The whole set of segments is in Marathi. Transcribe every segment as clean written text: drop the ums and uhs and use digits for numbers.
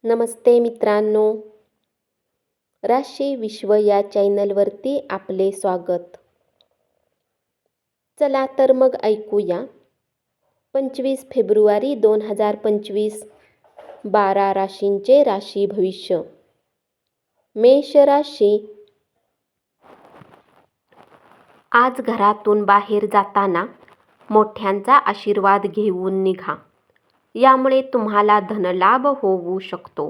नमस्ते मित्रांनो, राशी विश्व या चॅनलवरती आपले स्वागत. चला तर मग ऐकूया 25 फेब्रुवारी 2025 12 राशींचे राशी भविष्य. मेष राशी. आज घरातून बाहेर जाताना मोठ्यांचा आशीर्वाद घेऊन निघा. यामुळे तुम्हाला धनलाभ होऊ शकतो.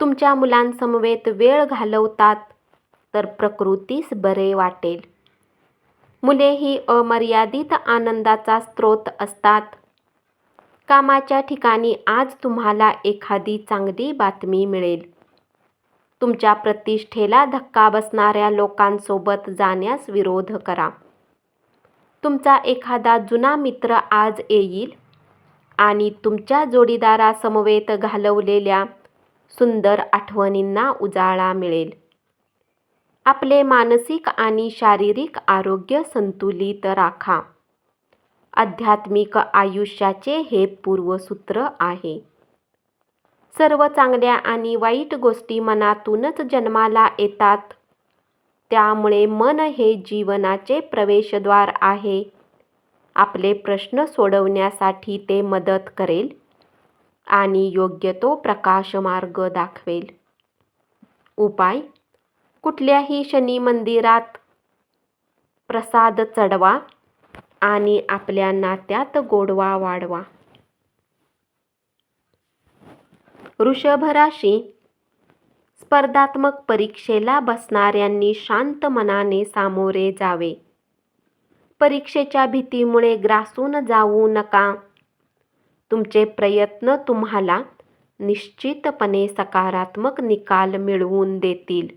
तुमच्या मुलांसमवेत वेळ घालवतात तर प्रकृतीस बरे वाटेल. मुले ही अमर्यादित आनंदाचा स्रोत असतात. कामाच्या ठिकाणी आज तुम्हाला एखादी चांगली बातमी मिळेल. तुमच्या प्रतिष्ठेला धक्का बसणाऱ्या लोकांसोबत जाण्यास विरोध करा. तुमचा एखादा जुना मित्र आज येईल आणि तुमच्या जोडीदारासमवेत घालवलेल्या सुंदर आठवणींना उजाळा मिळेल. आपले मानसिक आणि शारीरिक आरोग्य संतुलित राखा. आध्यात्मिक आयुष्याचे हे पूर्वसूत्र आहे. सर्व चांगल्या आणि वाईट गोष्टी मनातूनच जन्माला येतात. त्यामुळे मन हे जीवनाचे प्रवेशद्वार आहे. आपले प्रश्न सोडवण्यासाठी ते मदत करेल आणि योग्य तो प्रकाश मार्ग दाखवेल. उपाय: कुठल्याही शनी मंदिरात प्रसाद चढवा आणि आपल्या नात्यात गोडवा वाढवा. वृषभ राशी. स्पर्धात्मक परीक्षेला बसणाऱ्यांनी शांत मनाने सामोरे जावे. परीक्षेच्या भीतीमुळे ग्रासून जाऊ नका. तुमचे प्रयत्न तुम्हाला निश्चितपणे सकारात्मक निकाल मिळवून देतील.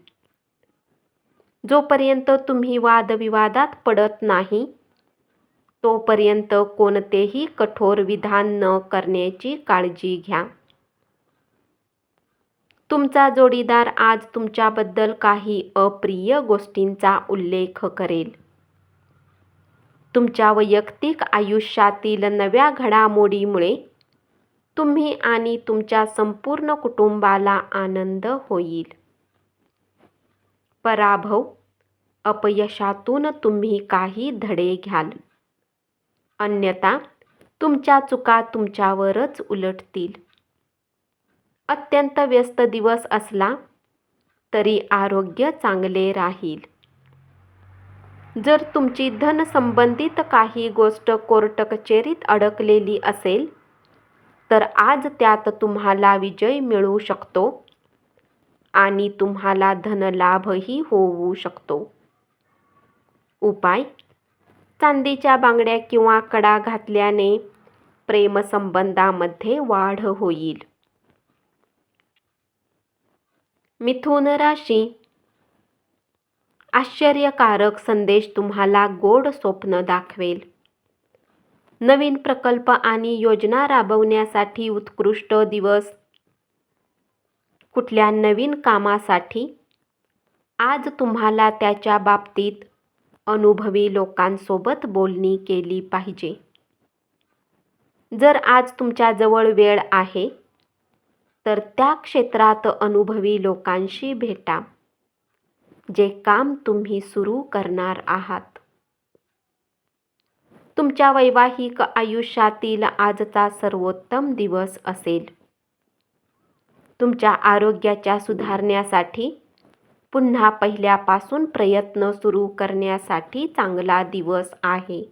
जोपर्यंत तुम्ही वादविवादात पडत नाही तोपर्यंत कोणतेही कठोर विधान न करण्याची काळजी घ्या. तुमचा जोडीदार आज तुमच्याबद्दल काही अप्रिय गोष्टींचा उल्लेख करेल. तुमच्या वैयक्तिक आयुष्यातील नव्या घडामोडीमुळे तुम्ही आणि तुमच्या संपूर्ण कुटुंबाला आनंद होईल. पराभव: अपयशातून तुम्ही काही धडे घ्याल. अन्यथा तुमच्या चुका तुमच्यावरच उलटतील. अत्यंत व्यस्त दिवस असला तरी आरोग्य चांगले राहील. जर तुमची धन संबंधित काही गोष्ट कोर्ट कचेरीत अडकलेली असेल तर आज त्यात तुम्हाला विजय मिळू शकतो आणि तुम्हाला धनलाभही होऊ शकतो. उपाय: चांदीच्या बांगड्या किंवा कडा घातल्याने प्रेमसंबंधामध्ये वाढ होईल. मिथुन राशी. आश्चर्यकारक संदेश तुम्हाला गोड स्वप्न दाखवेल. नवीन प्रकल्प आणि योजना राबवण्यासाठी उत्कृष्ट दिवस. कुठल्या नवीन कामासाठी आज तुम्हाला त्याच्या बाबतीत अनुभवी लोकांसोबत बोलणी केली पाहिजे. जर आज तुमच्याजवळ वेळ आहे तर त्या क्षेत्रात अनुभवी लोकांशी भेटा जे काम तुम्ही सुरू करणार आहात. तुमच्या वैवाहिक आयुष्यातील आजचा सर्वोत्तम दिवस असेल. तुमच्या आरोग्याच्या सुधारण्यासाठी पुन्हा पहिल्यापासून प्रयत्न सुरू करण्यासाठी चांगला दिवस आहे.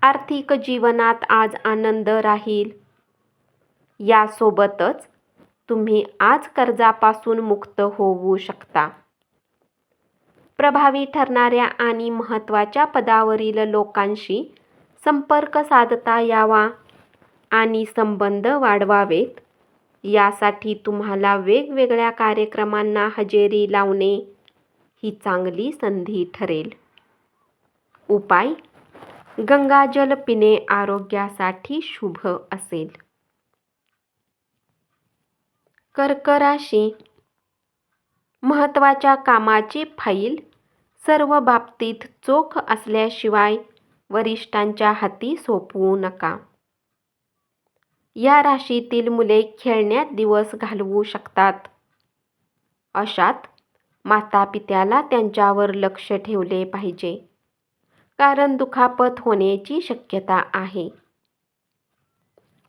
आर्थिक जीवनात आज आनंद राहील. यासोबतच तुम्ही आज कर्जापासून मुक्त होऊ शकता. प्रभावी ठरणाऱ्या आणि महत्त्वाच्या पदावरील लोकांशी संपर्क साधता यावा आणि संबंध वाढवावेत यासाठी तुम्हाला वेगवेगळ्या कार्यक्रमांना हजेरी लावणे ही चांगली संधी ठरेल. उपाय: गंगाजल पिणे आरोग्यासाठी शुभ असेल. कर्क राशी. महत्त्वाच्या कामाची फाईल सर्व बाबतीत चोख असल्याशिवाय वरिष्ठांच्या हाती सोपवू नका. या राशीतील मुले खेळण्यात दिवस घालवू शकतात. अशात मातापित्याला त्यांच्यावर लक्ष ठेवले पाहिजे, कारण दुखापत होण्याची शक्यता आहे.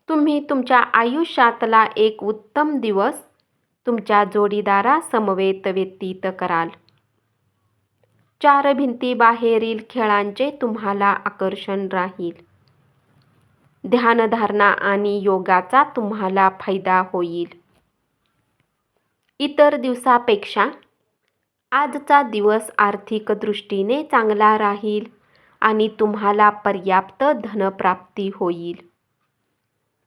तुम्ही तुमच्या आयुष्यातला एक उत्तम दिवस तुमच्या जोडीदारासमवेत व्यतीत कराल. 4 भिंतीबाहेरील खेळांचे तुम्हाला आकर्षण राहील. ध्यानधारणा आणि योगाचा तुम्हाला फायदा होईल. इतर दिवसापेक्षा आजचा दिवस आर्थिक दृष्टीने चांगला राहील आणि तुम्हाला पर्याप्त धनप्राप्ती होईल.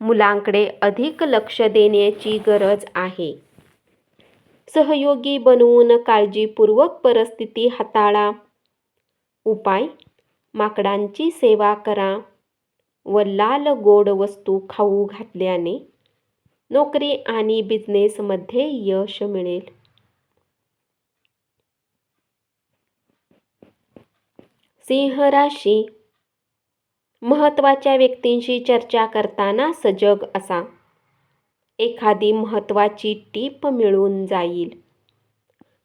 मुलांकडे अधिक लक्ष देण्याची गरज आहे. सहयोगी बनवून काळजीपूर्वक परिस्थिती हाताळा. उपाय: माकडांची सेवा करा व लाल गोड वस्तू खाऊ घातल्याने नोकरी आणि बिझनेसमध्ये यश मिळेल. सिंह राशी. महत्त्वाच्या व्यक्तींशी चर्चा करताना सजग असा. एखादी महत्त्वाची टीप मिळून जाईल.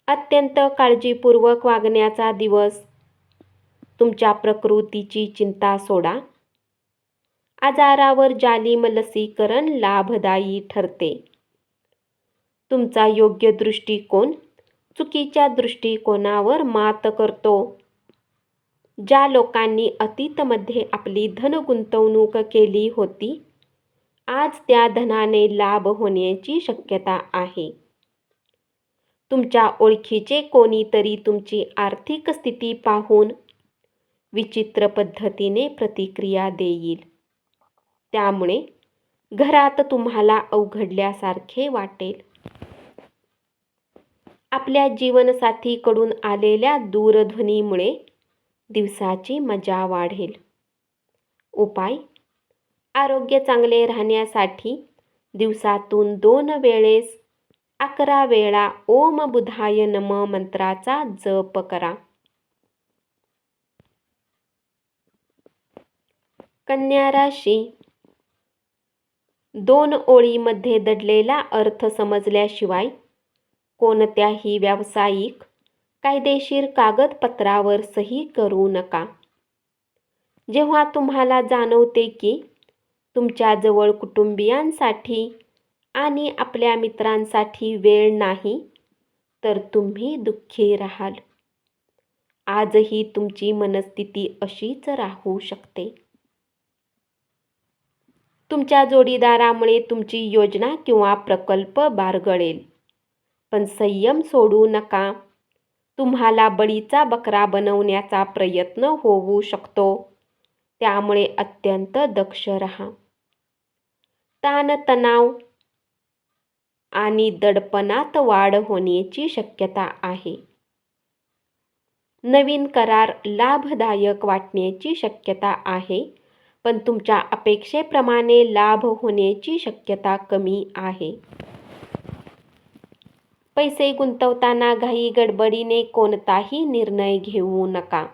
अत्यंत काळजीपूर्वक वागण्याचा दिवस. तुमच्या प्रकृतीची चिंता सोडा. आजारावर जालिम लसीकरण लाभदायी ठरते. तुमचा योग्य दृष्टिकोन चुकीच्या दृष्टिकोनावर मात करतो. ज्या लोकांनी अतीतमध्ये आपली धन गुंतवणूक केली होती, आज त्या धनाने लाभ होण्याची शक्यता आहे. तुमच्या ओळखीचे कोणीतरी तुमची आर्थिक स्थिती पाहून विचित्र पद्धतीने प्रतिक्रिया देईल. त्यामुळे घरात तुम्हाला अवघडल्यासारखे वाटेल. आपल्या जीवनसाथीकडून आलेल्या दूरध्वनीमुळे दिवसाची मजा वाढेल. उपाय: आरोग्य चांगले राहण्यासाठी दिवसातून 2 वेळेस 11 वेळा ओम बुधाय नमः मंत्राचा जप करा. कन्या राशी. 2 ओळीमध्ये दडलेला अर्थ समजल्याशिवाय कोणत्याही व्यावसायिक कायदेशीर कागदपत्रावर सही करू नका. जेव्हा तुम्हाला जाणवते की तुमच्याजवळ कुटुंबियांसाठी आणि आपल्या मित्रांसाठी वेळ नाही, तर तुम्ही दुःखी राहाल. आजही तुमची मनस्थिती अशीच राहू शकते. तुमच्या जोडीदारामुळे तुमची योजना किंवा प्रकल्प बारगळेल, पण संयम सोडू नका. तुम्हाला बळीचा बकरा बनवण्याचा प्रयत्न होऊ शकतो, त्यामुळे अत्यंत दक्ष राहा. ताणतणाव आणि दडपणात वाढ होण्याची शक्यता आहे. नवीन करार लाभदायक वाटण्याची शक्यता आहे, पण तुमच्या अपेक्षेप्रमाणे लाभ होण्याची शक्यता कमी आहे. पैसे गुंतवताना घाई गडबडीने कोणताही निर्णय घेऊ नका.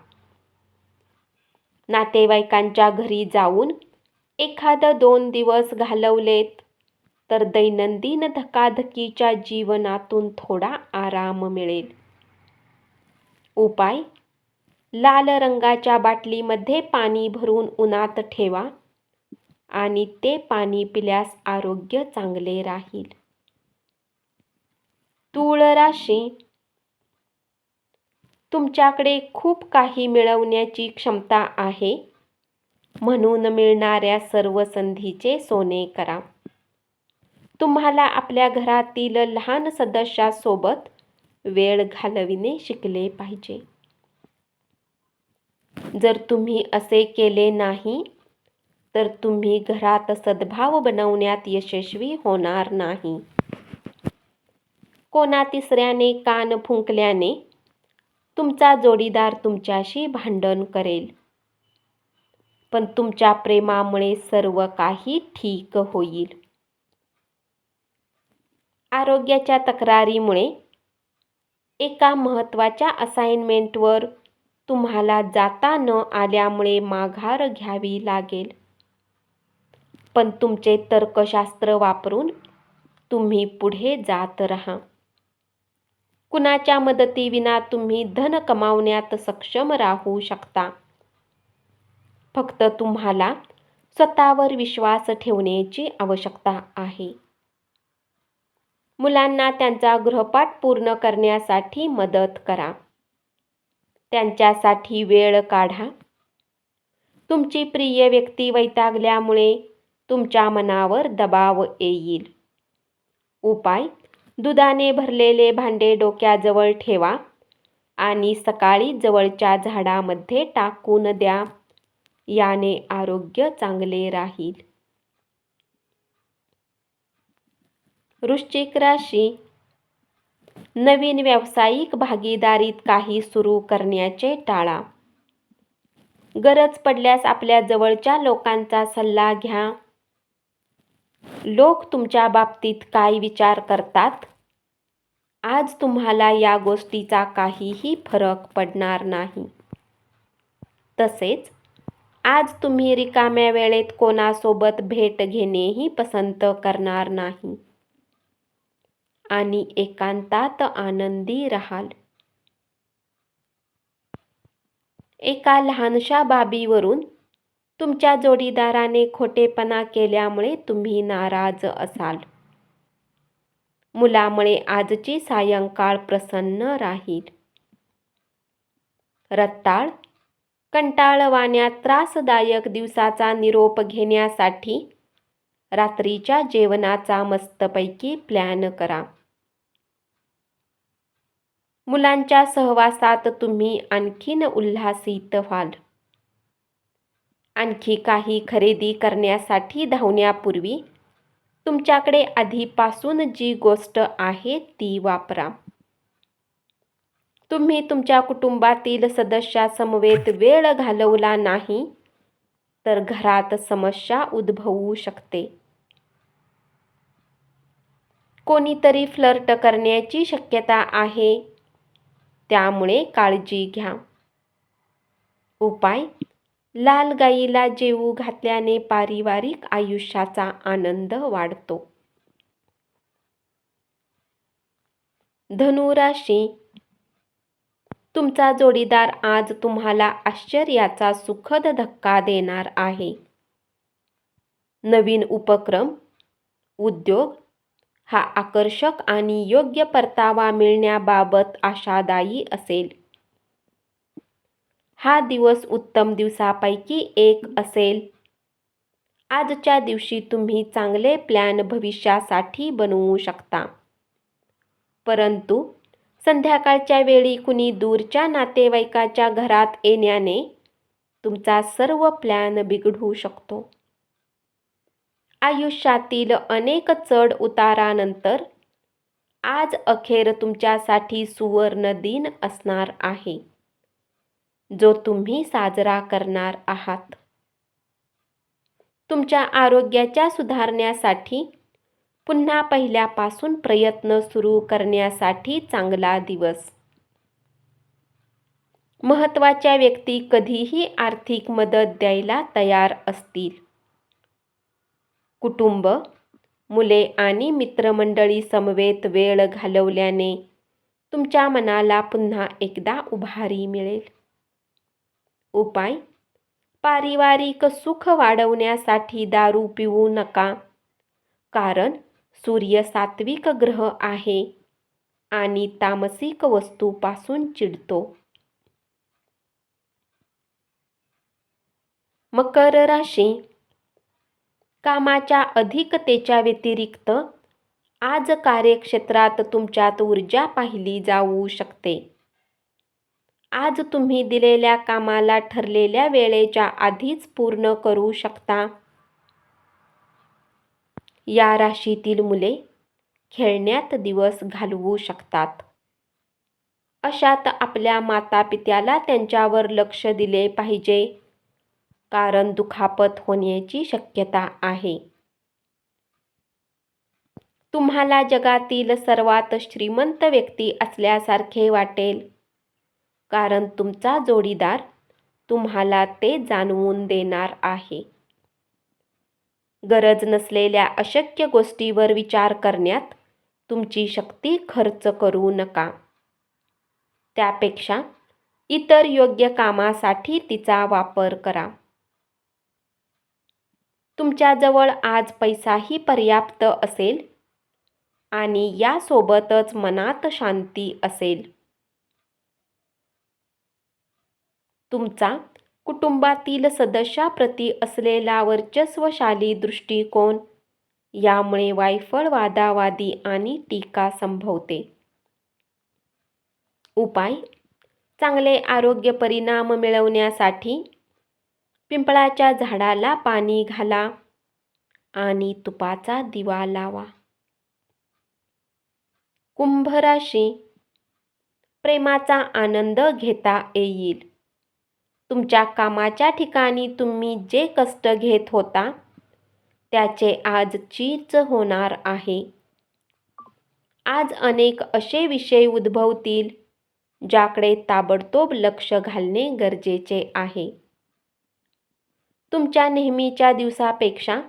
नातेवाईकांच्या घरी जाऊन 1-2 दिवस घालवलेत तर दैनंदिन धकाधकीच्या जीवनातून थोडा आराम मिळेल. उपाय: लाल रंगाच्या बाटलीमध्ये पाणी भरून उन्हात ठेवा आणि ते पाणी पिल्यास आरोग्य चांगले राहील. तूळ राशी. तुमच्याकडे खूप काही मिळवण्याची क्षमता आहे, म्हणून मिळणाऱ्या सर्व संधीचे सोने करा. तुम्हाला आपल्या घरातील लहान सदस्यासोबत वेळ घालविणे शिकले पाहिजे. जर तुम्ही असे केले नाही, तर तुम्ही घरात सद्भाव बनवण्यात यशस्वी होणार नाही. कोणा तिसऱ्याने कान फुंकल्याने तुमचा जोडीदार तुमच्याशी भांडण करेल, पण तुमच्या प्रेमामुळे सर्व काही ठीक होईल. आरोग्याच्या तक्रारीमुळे एका महत्त्वाच्या असाइनमेंटवर तुम्हाला जाता न आल्यामुळे माघार घ्यावी लागेल. पण तुमचे तर्कशास्त्र वापरून तुम्ही पुढे जात राहा. कुणाच्या मदतीविना तुम्ही धन कमावण्यात सक्षम राहू शकता. फक्त तुम्हाला स्वतःवर विश्वास ठेवण्याची आवश्यकता आहे. मुलांना त्यांचा गृहपाठ पूर्ण करण्यासाठी मदत करा. त्यांच्यासाठी वेळ काढा. तुमची प्रिय व्यक्ती वैतागल्यामुळे तुमच्या मनावर दबाव येईल. उपाय: दुधाने भरलेले भांडे डोक्याजवळ ठेवा आणि सकाळी जवळच्या झाडामध्ये टाकून द्या. याने आरोग्य चांगले राहील. वृश्चिक राशी. नवीन व्यावसायिक भागीदारीत काही सुरू करण्याचे टाळा. गरज पडल्यास आपल्या जवळच्या लोकांचा सल्ला घ्या. लोक तुमच्या बाबतीत काय विचार करतात, आज तुम्हाला या गोष्टीचा काहीही फरक पडणार नाही. तसेच आज तुम्ही रिकाम्या वेळेत कोणासोबत भेट घेणेही पसंत करणार नाही आणि एकांतात आनंदी राहाल. एका लहानशा बाबीवरून तुमच्या जोडीदाराने खोटेपणा केल्यामुळे तुम्ही नाराज असाल. मुलामुळे आजची सायंकाळ प्रसन्न राहील. रताळ. कंटाळवाण्या त्रासदायक दिवसाचा निरोप घेण्यासाठी रात्रीच्या जेवणाचा मस्तपैकी प्लॅन करा. मुलांच्या सहवासात तुम्ही आणखीन उल्हासित व्हाल. आणखी काही खरेदी करण्यासाठी धावण्यापूर्वी तुमच्याकडे आधीपासून जी गोष्ट आहे ती वापरा. तुम्ही तुमच्या कुटुंबातील सदस्यासमवेत वेळ घालवला नाही तर घरात समस्या उद्भवू शकते. कोणीतरी फ्लर्ट करण्याची शक्यता आहे, त्यामुळे काळजी घ्या. उपाय: लाल गाईला जेवू घातल्याने पारिवारिक आयुष्याचा आनंद वाढतो. धनु राशी. तुमचा जोडीदार आज तुम्हाला आश्चर्याचा सुखद धक्का देणार आहे. नवीन उपक्रम, उद्योग हा आकर्षक आणि योग्य परतावा मिळण्याबाबत आशादायी असेल. हा दिवस उत्तम दिवसापैकी एक असेल. आजच्या दिवशी तुम्ही चांगले प्लॅन भविष्यासाठी बनवू शकता. परंतु संध्याकाळच्या वेळी कुणी दूरच्या नातेवाईकाच्या घरात येण्याने तुमचा सर्व प्लॅन बिघडू शकतो. आयुष्यातील अनेक चढ उतारानंतर आज अखेर तुमच्यासाठी सुवर्ण दिन असणार आहे, जो तुम्ही साजरा करणार आहात. तुमच्या आरोग्याच्या सुधारण्यासाठी पुन्हा पहिल्यापासून प्रयत्न सुरू करण्यासाठी चांगला दिवस. महत्त्वाच्या व्यक्ती कधीही आर्थिक मदत द्यायला तयार असतील. कुटुंब, मुले आणि मित्रमंडळी समवेत वेळ घालवल्याने तुमच्या मनाला पुन्हा एकदा उभारी मिळेल. उपाय: पारिवारिक सुख वाढवण्यासाठी दारू पिऊ नका, कारण सूर्य सात्विक ग्रह आहे आणि तामसिक वस्तूपासून चिडतो. मकर राशी. कामाच्या अधिकतेच्या व्यतिरिक्त आज कार्यक्षेत्रात तुमच्यात ऊर्जा पाहिली जाऊ शकते. आज तुम्ही दिलेल्या कामाला ठरलेल्या वेळेच्या आधीच पूर्ण करू शकता. या राशीतील मुले खेळण्यात दिवस घालवू शकतात. अशात आपल्या मातापित्याला त्यांच्यावर लक्ष दिले पाहिजे, कारण दुखापत होण्याची शक्यता आहे. तुम्हाला जगातील सर्वात श्रीमंत व्यक्ती असल्यासारखे वाटेल, कारण तुमचा जोडीदार तुम्हाला ते जाणवून देणार आहे. गरज नसलेल्या अशक्य गोष्टीवर विचार करण्यात तुमची शक्ती खर्च करू नका. त्यापेक्षा इतर योग्य कामासाठी तिचा वापर करा. तुमच्याजवळ आज पैसाही पर्याप्त असेल आणि यासोबतच मनात शांती असेल. तुमचा कुटुंबातील सदस्याप्रती असलेला वर्चस्वशाली दृष्टिकोन यामुळे वायफळ वादावादी आणि टीका संभवते. उपाय: चांगले आरोग्य परिणाम मिळवण्यासाठी पिंपळाच्या झाडाला पाणी घाला आणि तुपाचा दिवा लावा. कुंभ राशी. प्रेमाचा आनंद घेता येईल. तुमच्या कामाच्या ठिकाणी तुम्ही जे कष्ट घेत होता त्याचे आज चीज होणार आहे. आज अनेक असे विषय उद्भवतील ज्याकडे ताबडतोब लक्ष घालणे गरजेचे आहे. तुमच्या नेहमीच्या दिवसापेक्षा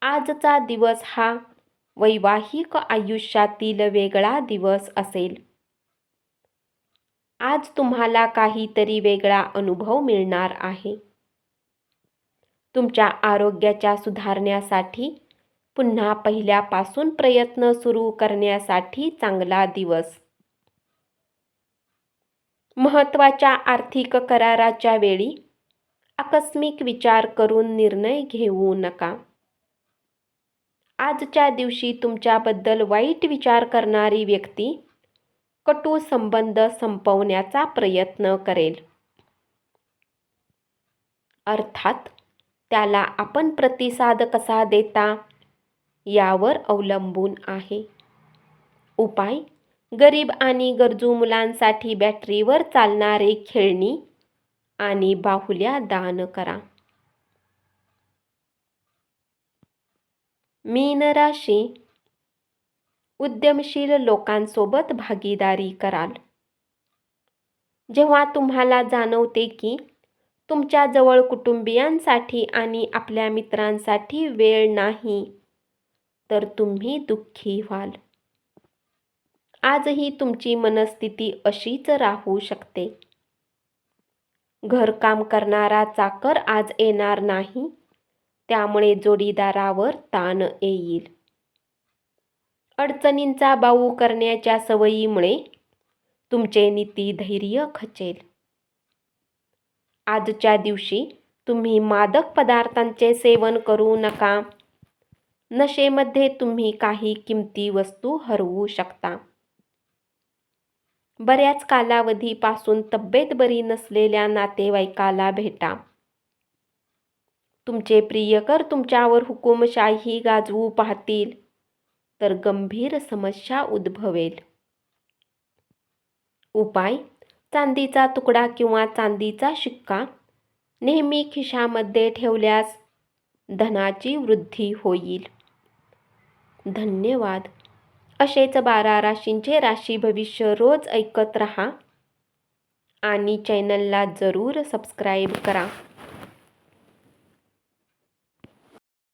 आजचा दिवस हा वैवाहिक आयुष्यातील वेगळा दिवस असेल. आज तुम्हाला काहीतरी वेगळा अनुभव मिळणार आहे. तुमच्या आरोग्याच्या सुधारण्यासाठी पुन्हा पहिल्यापासून प्रयत्न सुरू करण्यासाठी चांगला दिवस. महत्त्वाच्या आर्थिक कराराच्या वेळी आकस्मिक विचार करून निर्णय घेऊ नका. आजच्या दिवशी तुमच्याबद्दल वाईट विचार करणारी व्यक्ती कटू संबंध संपवण्याचा प्रयत्न करेल. अर्थात त्याला आपण प्रतिसाद कसा देता यावर अवलंबून आहे. उपाय: गरीब आणि गरजू मुलांसाठी बॅटरीवर चालणारे खेळणी आणि बाहुल्या दान करा. मीन राशी. उद्यमशील लोकांसोबत भागीदारी कराल. जेव्हा तुम्हाला जाणवते की तुमच्याजवळ कुटुंबियांसाठी आणि आपल्या मित्रांसाठी वेळ नाही तर तुम्ही दुःखी व्हाल. आजही तुमची मनस्थिती अशीच राहू शकते. घरकाम करणारा चाकर आज येणार नाही, त्यामुळे जोडीदारावर ताण येईल. अडचणींचा बाऊ करण्याच्या सवयीमुळे तुमचे नीतिधैर्य खचेल. आजच्या दिवशी तुम्ही मादक पदार्थांचे सेवन करू नका. नशेमध्ये तुम्ही काही किमती वस्तू हरवू शकता. बऱ्याच कालावधीपासून तब्येत बरी नसलेल्या नातेवाईकाला भेटा. तुमचे प्रियकर तुमच्यावर हुकुमशाही गाजवू पाहतील तर गंभीर समस्या उद्भवेल. उपाय: चांदीचा तुकडा किंवा चांदीचा शिक्का नेहमी खिशामध्ये ठेवल्यास धनाची वृद्धी होईल. धन्यवाद. असेच 12 राशींचे राशी भविष्य रोज ऐकत रहा आणि चॅनलला जरूर सबस्क्राईब करा.